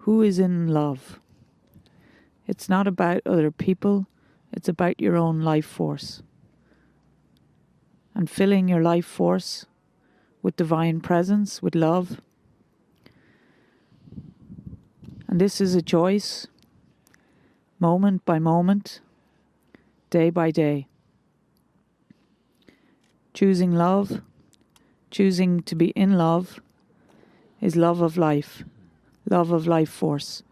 Who is in love? It's not about other people, it's about your own life force. And filling your life force with divine presence, with love. And this is a choice, moment by moment, day by day. Choosing love, choosing to be in love, is love of life force.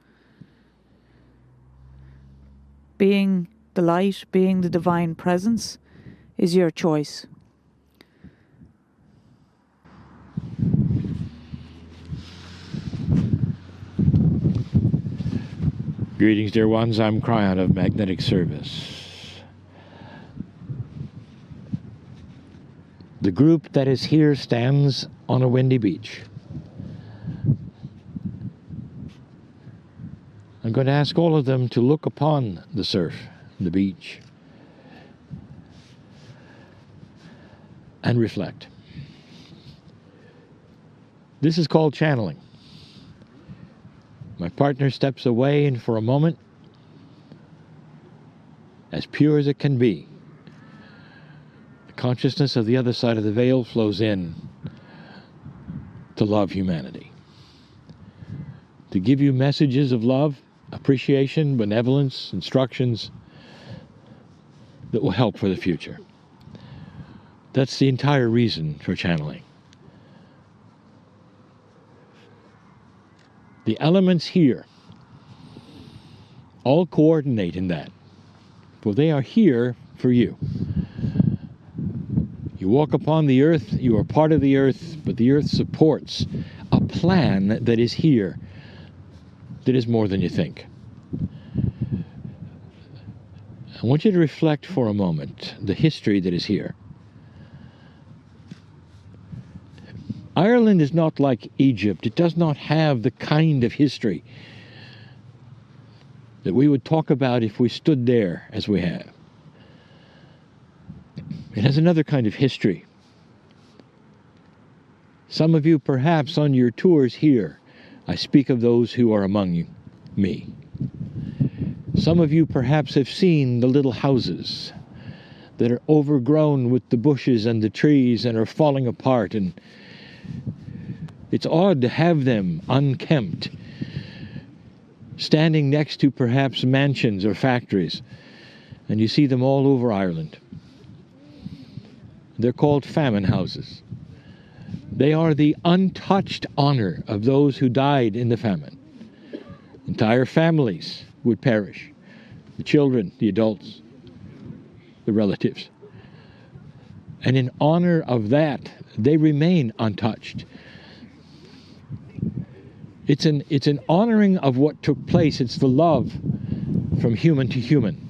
Being the light, being the divine presence, is your choice. Greetings, dear ones. I'm Kryon of Magnetic Service. The group that is here stands on a windy beach. I'm going to ask all of them to look upon the surf, the beach, and reflect. This is called channeling. My partner steps away, and for a moment, as pure as it can be, the consciousness of the other side of the veil flows in to love humanity, to give you messages of love, appreciation, benevolence, instructions that will help for the future. That's the entire reason for channeling. The elements here all coordinate in that, for they are here for you. You walk upon the earth, you are part of the earth, but the earth supports a plan that is here, that is more than you think. I want you to reflect for a moment the history that is here. Ireland is not like Egypt. It does not have the kind of history that we would talk about if we stood there as we have. It has another kind of history. Some of you, perhaps on your tours here, I speak of those who are among you, me. Some of you perhaps have seen the little houses that are overgrown with the bushes and the trees and are falling apart, and it's odd to have them unkempt, standing next to perhaps mansions or factories, and you see them all over Ireland. They're called famine houses. They are the untouched honor of those who died in the famine. Entire families would perish. The children, the adults, the relatives. And in honor of that, they remain untouched. It's an honoring of what took place. It's the love from human to human.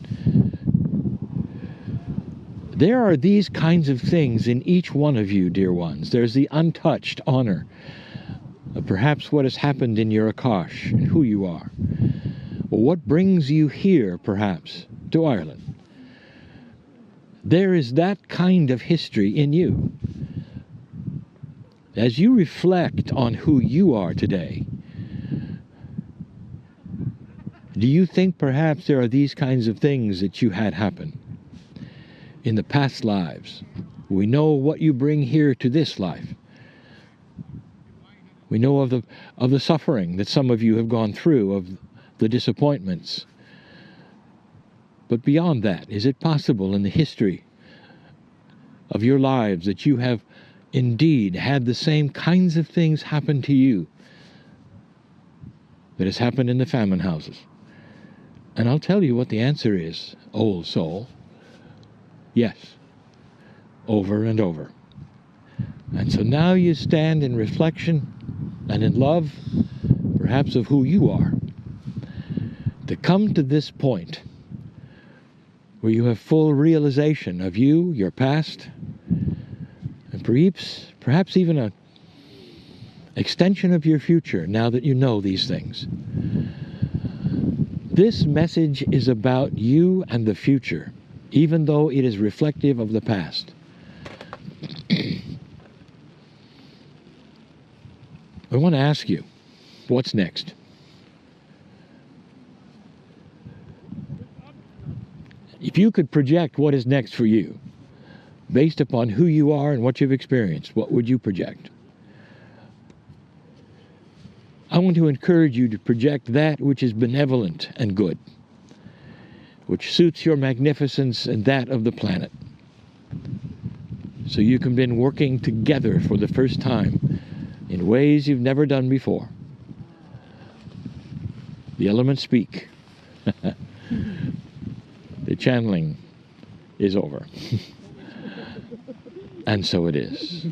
There are these kinds of things in each one of you, dear ones. There's the untouched honor of perhaps what has happened in your Akash and who you are. Or what brings you here, perhaps, to Ireland. There is that kind of history in you. As you reflect on who you are today, do you think perhaps there are these kinds of things that you had happen in the past lives? We know what you bring here to this life. We know of the suffering that some of you have gone through, of the disappointments. But beyond that, is it possible in the history of your lives that you have indeed had the same kinds of things happen to you that has happened in the famine houses? And I'll tell you what the answer is, old soul. Yes, over and over. And so now you stand in reflection and in love, perhaps of who you are, to come to this point where you have full realization of you, your past, and perhaps even an extension of your future now that you know these things. This message is about you and the future, even though it is reflective of the past. I want to ask you, what's next? If you could project what is next for you, based upon who you are and what you've experienced, what would you project? I want to encourage you to project that which is benevolent and good, which suits your magnificence and that of the planet. So you can begin working together for the first time in ways you've never done before. The elements speak. The channeling is over. And so it is.